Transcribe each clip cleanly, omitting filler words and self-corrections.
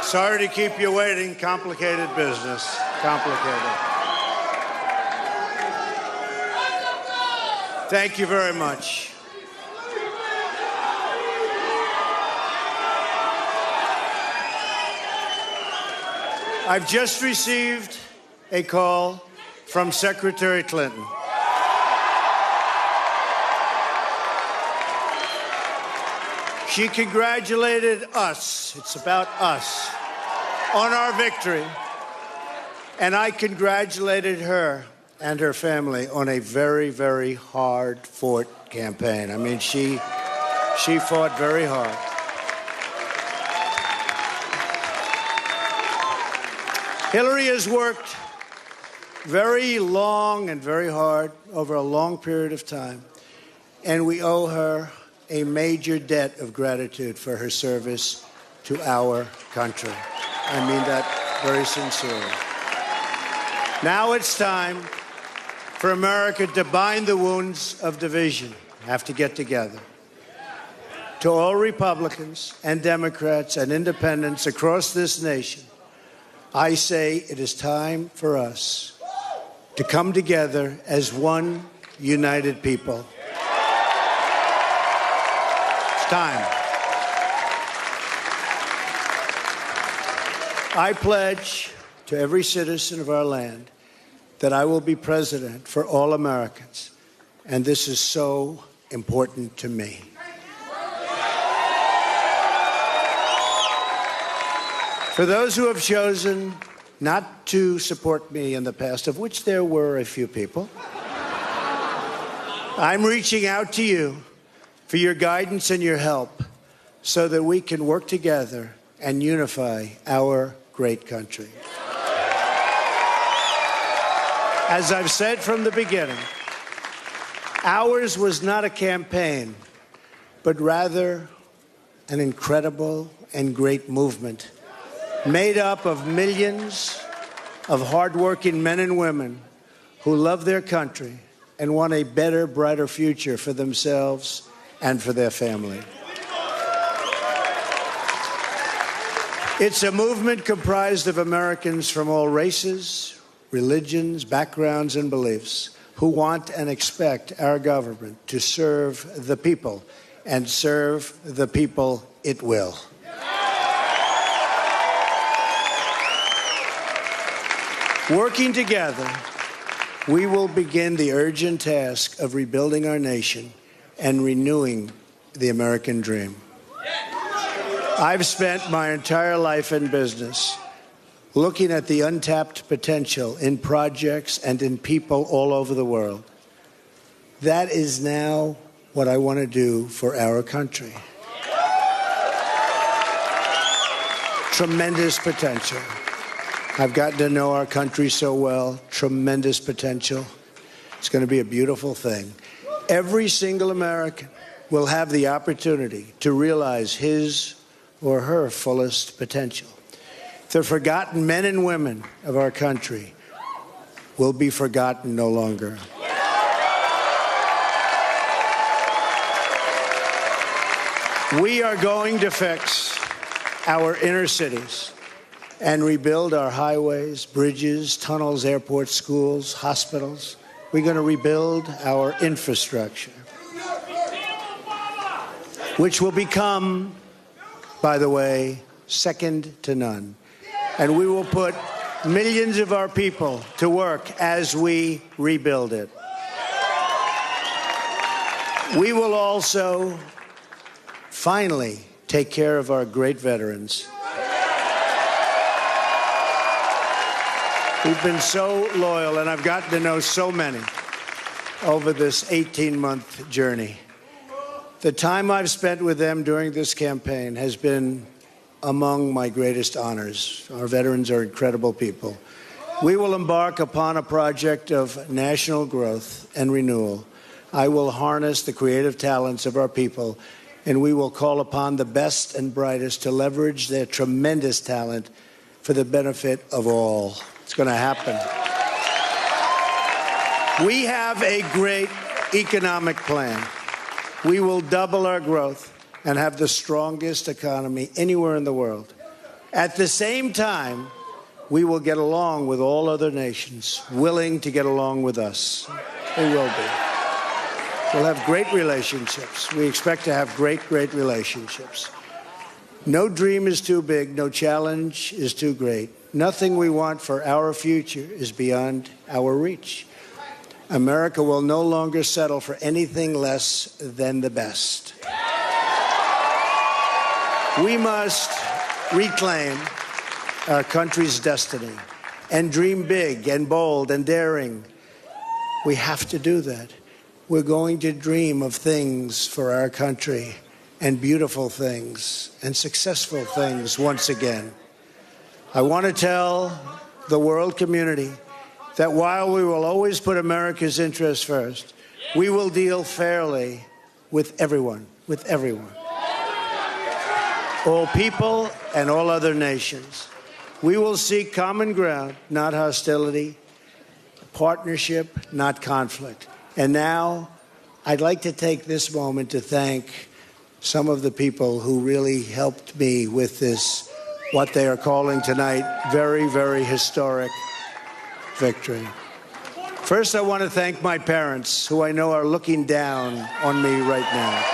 Sorry to keep you waiting. Complicated business. Complicated. Thank you very much. I've just received a call from Secretary Clinton. She congratulated us, it's about us, on our victory. And I congratulated her and her family on a very, very hard-fought campaign. I mean, she fought very hard. Hillary has worked very long and very hard over a long period of time, and we owe her a major debt of gratitude for her service to our country. I mean that very sincerely. Now it's time for America to bind the wounds of division. Have to get together. To all Republicans and Democrats and independents across this nation, I say it is time for us to come together as one united people. It's time. I pledge to every citizen of our land that I will be president for all Americans, and this is so important to me. For those who have chosen not to support me in the past, of which there were a few people, I'm reaching out to you for your guidance and your help so that we can work together and unify our great country. As I've said from the beginning, ours was not a campaign, but rather an incredible and great movement made up of millions of hardworking men and women who love their country and want a better, brighter future for themselves and for their family. It's a movement comprised of Americans from all races, religions, backgrounds, and beliefs who want and expect our government to serve the people, and serve the people it will. Working together, we will begin the urgent task of rebuilding our nation and renewing the American dream. I've spent my entire life in business looking at the untapped potential in projects and in people all over the world. That is now what I want to do for our country. Tremendous potential. I've gotten to know our country so well. Tremendous potential. It's going to be a beautiful thing. Every single American will have the opportunity to realize his or her fullest potential. The forgotten men and women of our country will be forgotten no longer. We are going to fix our inner cities and rebuild our highways, bridges, tunnels, airports, schools, hospitals. We're going to rebuild our infrastructure, which will become, by the way, second to none. And we will put millions of our people to work as we rebuild it. We will also finally take care of our great veterans. We've been so loyal, and I've gotten to know so many over this 18-month journey. The time I've spent with them during this campaign has been among my greatest honors. Our veterans are incredible people. We will embark upon a project of national growth and renewal. I will harness the creative talents of our people, and we will call upon the best and brightest to leverage their tremendous talent for the benefit of all. It's going to happen. We have a great economic plan. We will double our growth and have the strongest economy anywhere in the world. At the same time, we will get along with all other nations, willing to get along with us. They will be. We'll have great relationships. We expect to have great, great relationships. No dream is too big. No challenge is too great. Nothing we want for our future is beyond our reach. America will no longer settle for anything less than the best. We must reclaim our country's destiny and dream big and bold and daring. We have to do that. We're going to dream of things for our country, and beautiful things and successful things once again. I want to tell the world community that while we will always put America's interests first, we will deal fairly with everyone, all people and all other nations. We will seek common ground, not hostility, partnership, not conflict. And now, I'd like to take this moment to thank some of the people who really helped me with this, what they are calling tonight, very, very historic victory. First, I want to thank my parents, who I know are looking down on me right now.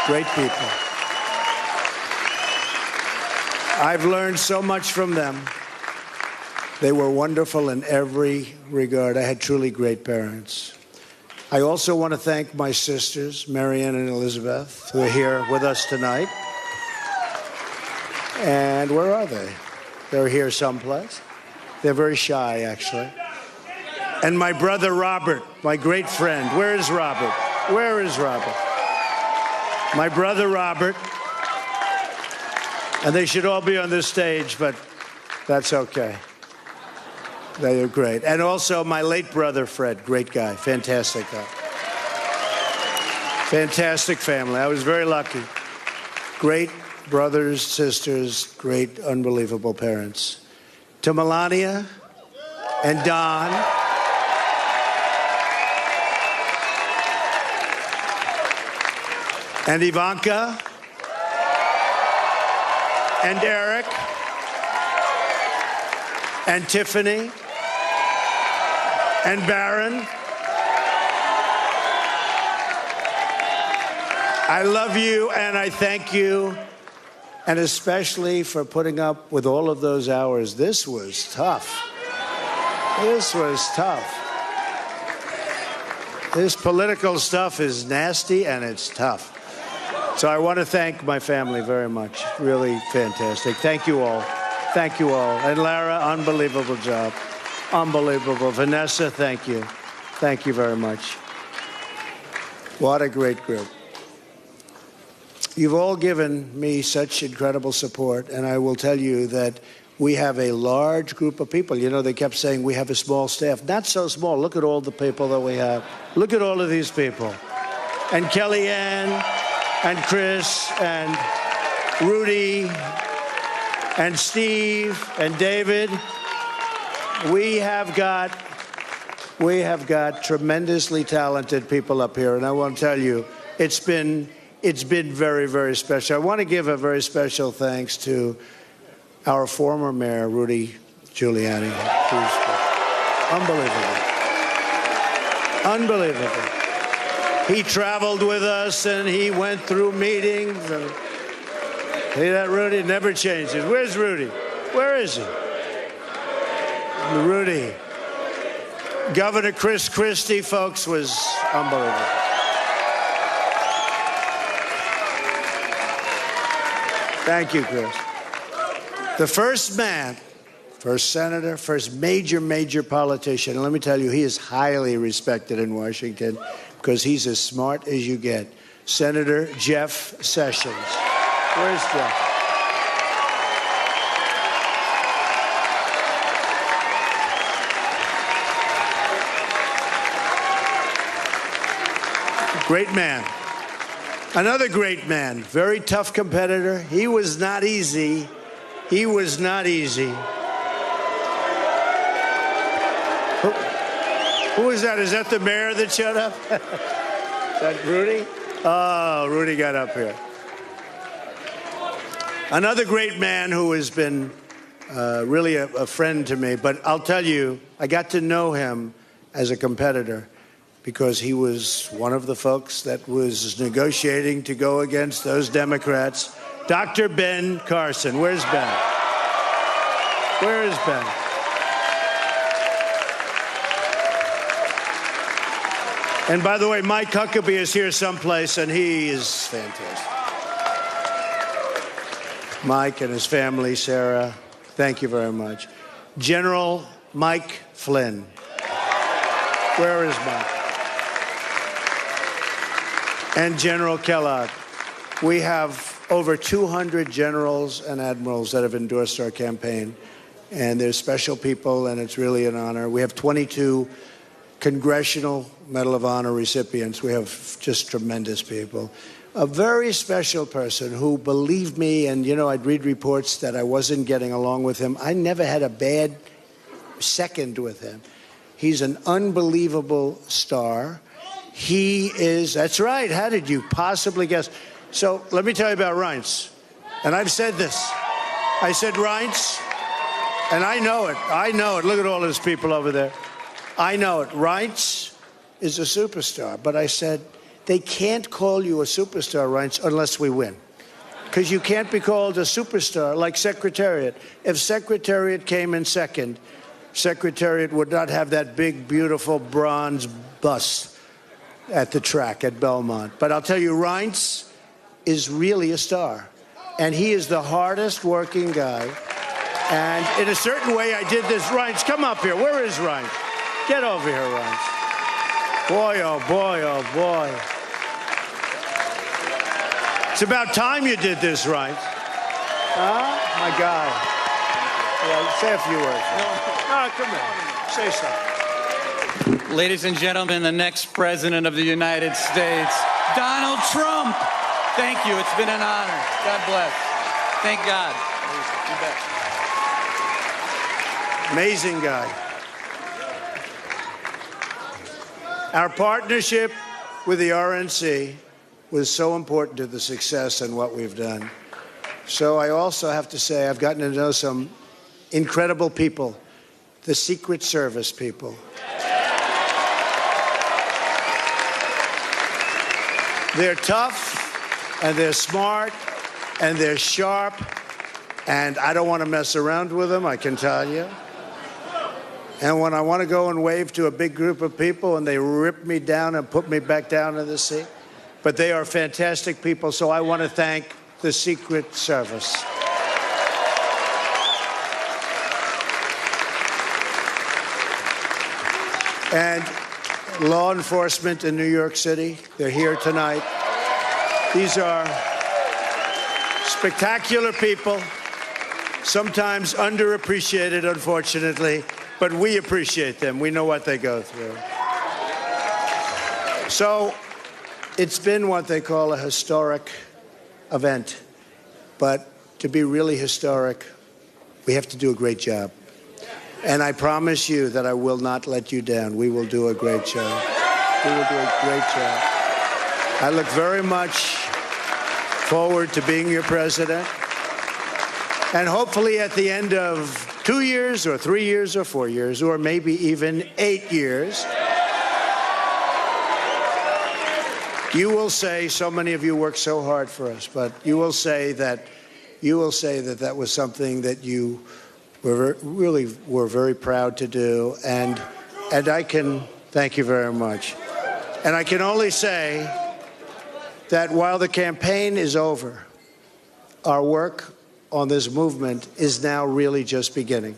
Great people. I've learned so much from them. They were wonderful in every regard. I had truly great parents. I also want to thank my sisters, Marianne and Elizabeth, who are here with us tonight. And where are they? They're here someplace. They're very shy, actually. And my brother Robert, my great friend. Where is Robert? Where is Robert? My brother Robert. And they should all be on this stage, but that's okay. They are great. And also my late brother, Fred. Great guy. Fantastic guy. Fantastic family. I was very lucky. Great brothers, sisters, great, unbelievable parents. To Melania and Don. And Ivanka. And Eric. And Tiffany. And Barron. I love you and I thank you, and especially for putting up with all of those hours. This was tough. This was tough. This political stuff is nasty and it's tough. So I want to thank my family very much. Really fantastic. Thank you all. Thank you all. And Lara, unbelievable job. Unbelievable. Vanessa, thank you. Thank you very much. What a great group. You've all given me such incredible support, and I will tell you that we have a large group of people. You know, they kept saying we have a small staff. Not so small. Look at all the people that we have. Look at all of these people. And Kellyanne, and Chris, and Rudy, and Steve, and David. We have got tremendously talented people up here, and I want to tell you, it's been very, very special. I want to give a very special thanks to our former mayor, Rudy Giuliani. Unbelievable. Unbelievable. He traveled with us and he went through meetings. And see that Rudy never changes. Where's Rudy? Where is he? Rudy. Governor Chris Christie, folks, was unbelievable. Thank you, Chris. The first man, first senator, first major politician, and let me tell you, he is highly respected in Washington because he's as smart as you get. Senator Jeff Sessions. Where's Jeff? Great man. Another great man, very tough competitor. He was not easy. He was not easy. Who is that? Is that the mayor that showed up? Is that Rudy? Oh, Rudy got up here. Another great man who has been really a friend to me. But I'll tell you, I got to know him as a competitor because he was one of the folks that was negotiating to go against those Democrats. Dr. Ben Carson. Where's Ben? Where is Ben? And by the way, Mike Huckabee is here someplace, and he is fantastic. Mike and his family, Sarah, thank you very much. General Mike Flynn. Where is Mike? And General Kellogg. We have over 200 generals and admirals that have endorsed our campaign. And they're special people, and it's really an honor. We have 22 Congressional Medal of Honor recipients. We have just tremendous people. A very special person who believed me, and, you know, I'd read reports that I wasn't getting along with him. I never had a bad second with him. He's an unbelievable star. He is, that's right, how did you possibly guess? So let me tell you about Reince. And I've said this. I said, Reince, and I know it. Look at all those people over there. I know it. Reince is a superstar. But I said, they can't call you a superstar, Reince, unless we win. Because you can't be called a superstar like Secretariat. If Secretariat came in second, Secretariat would not have that big, beautiful bronze bust at the track at Belmont. But I'll tell you, Reince is really a star. And he is the hardest working guy. And in a certain way, I did this. Reince, come up here. Where is Reince? Get over here, Reince. Boy, oh, boy, oh, boy. It's about time you did this, Reince. Huh? My God. Yeah, say a few words. No, come here. Say something. Ladies and gentlemen, the next president of the United States, Donald Trump. Thank you. It's been an honor. God bless. Thank God. You bet. Amazing guy. Our partnership with the RNC was so important to the success and what we've done. So I also have to say I've gotten to know some incredible people, the Secret Service people. They're tough, and they're smart, and they're sharp, and I don't want to mess around with them, I can tell you. And when I want to go and wave to a big group of people and they rip me down and put me back down in the seat. But they are fantastic people, so I want to thank the Secret Service. And law enforcement in New York City, they're here tonight. These are spectacular people, sometimes underappreciated, unfortunately. But we appreciate them. We know what they go through. So it's been what they call a historic event. But to be really historic, we have to do a great job. And I promise you that I will not let you down. We will do a great job. We will do a great job. I look very much forward to being your president. And hopefully at the end of 2 years or 3 years or 4 years or maybe even 8 years, you will say, so many of you worked so hard for us, but you will say that that was something that you were very proud to do, and I can thank you very much. And I can only say that while the campaign is over, our work on this movement is now really just beginning.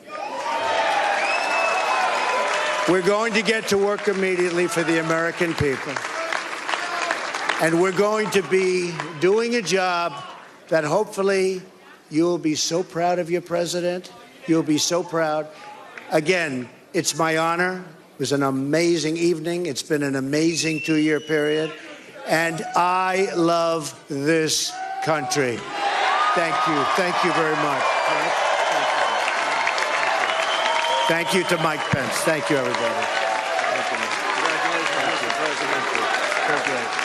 We're going to get to work immediately for the American people. And we're going to be doing a job that hopefully you'll be so proud of your president. You'll be so proud. Again, it's my honor. It was an amazing evening. It's been an amazing 2-year period. And I love this country. Thank you. Thank you very much. Thank you to Mike Pence. Thank you, everybody. Thank you, Mike. Congratulations, Mr. President. Thank you.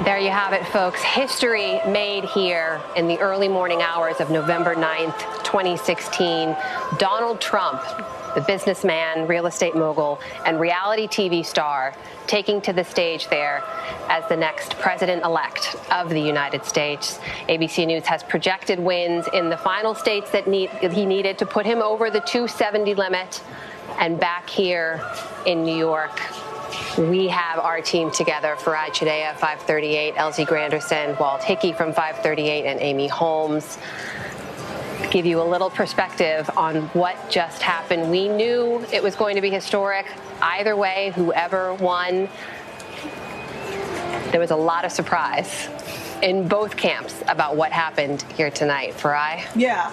There you have it, folks. History made here in the early morning hours of November 9th, 2016. Donald Trump, the businessman, real estate mogul, and reality TV star, taking to the stage there as the next president-elect of the United States. ABC News has projected wins in the final states that he needed to put him over the 270 limit. And back here in New York, we have our team together. Farai Chideya, 538, Elsie Granderson, Walt Hickey from 538, and Amy Holmes. Give you a little perspective on what just happened. We knew it was going to be historic. Either way, whoever won, there was a lot of surprise in both camps about what happened here tonight. Farai? Yeah.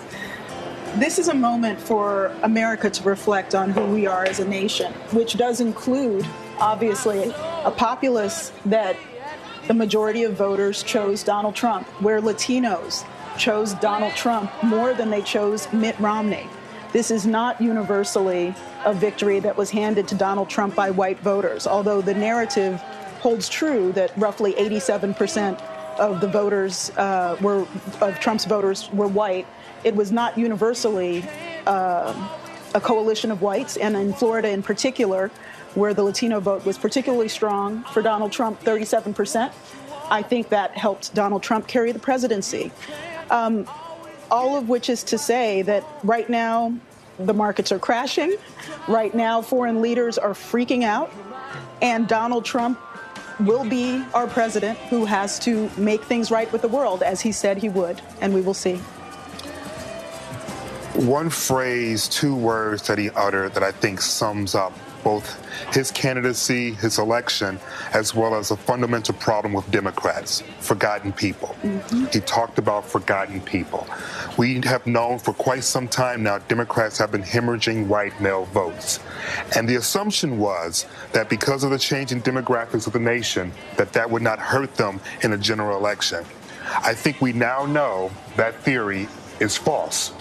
This is a moment for America to reflect on who we are as a nation, which does include, obviously, a populace that the majority of voters chose Donald Trump, where Latinos chose Donald Trump more than they chose Mitt Romney. This is not universally a victory that was handed to Donald Trump by white voters, although the narrative holds true that roughly 87% of the voters of Trump's voters were white. It was not universally a coalition of whites, and in Florida in particular, where the Latino vote was particularly strong for Donald Trump, 37%. I think that helped Donald Trump carry the presidency. All of which is to say that right now the markets are crashing. Right now foreign leaders are freaking out. And Donald Trump will be our president who has to make things right with the world, as he said he would. And we will see. One phrase, two words that he uttered that I think sums up both his candidacy, his election, as well as a fundamental problem with Democrats: forgotten people. He talked about forgotten people. We have known for quite some time now Democrats have been hemorrhaging white male votes. And the assumption was that because of the changing demographics of the nation, that would not hurt them in a general election. I think we now know that theory is false,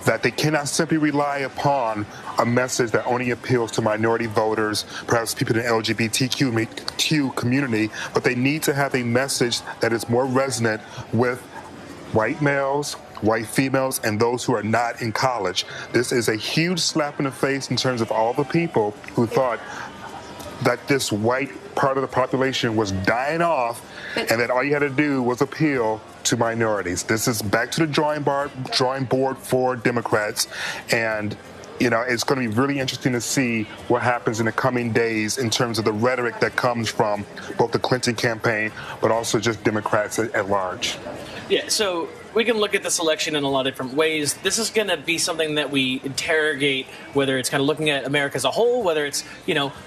that they cannot simply rely upon a message that only appeals to minority voters, perhaps people in the LGBTQ community, but they need to have a message that is more resonant with white males, white females, and those who are not in college. This is a huge slap in the face in terms of all the people who thought that this white part of the population was dying off and that all you had to do was appeal to minorities. This is back to the drawing board for Democrats, and it's going to be really interesting to see what happens in the coming days in terms of the rhetoric that comes from both the Clinton campaign, but also just Democrats at large. Yeah, so we can look at this election in a lot of different ways. This is going to be something that we interrogate, whether it's kind of looking at America as a whole, whether it's,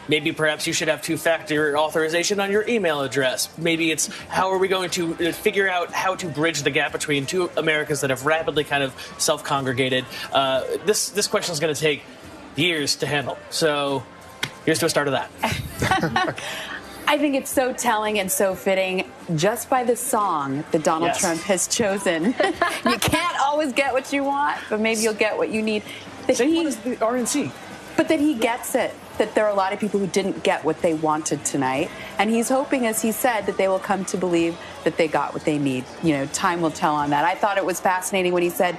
maybe perhaps you should have two-factor authorization on your email address. Maybe it's how are we going to figure out how to bridge the gap between two Americas that have rapidly kind of self-congregated. This question is going to take years to handle. So here's to a start of that. I think it's so telling and so fitting just by the song that Donald Trump has chosen. You can't always get what you want, but maybe you'll get what you need. Same one as the RNC. But that he gets it, that there are a lot of people who didn't get what they wanted tonight. And he's hoping, as he said, that they will come to believe that they got what they need. Time will tell on that. I thought it was fascinating when he said,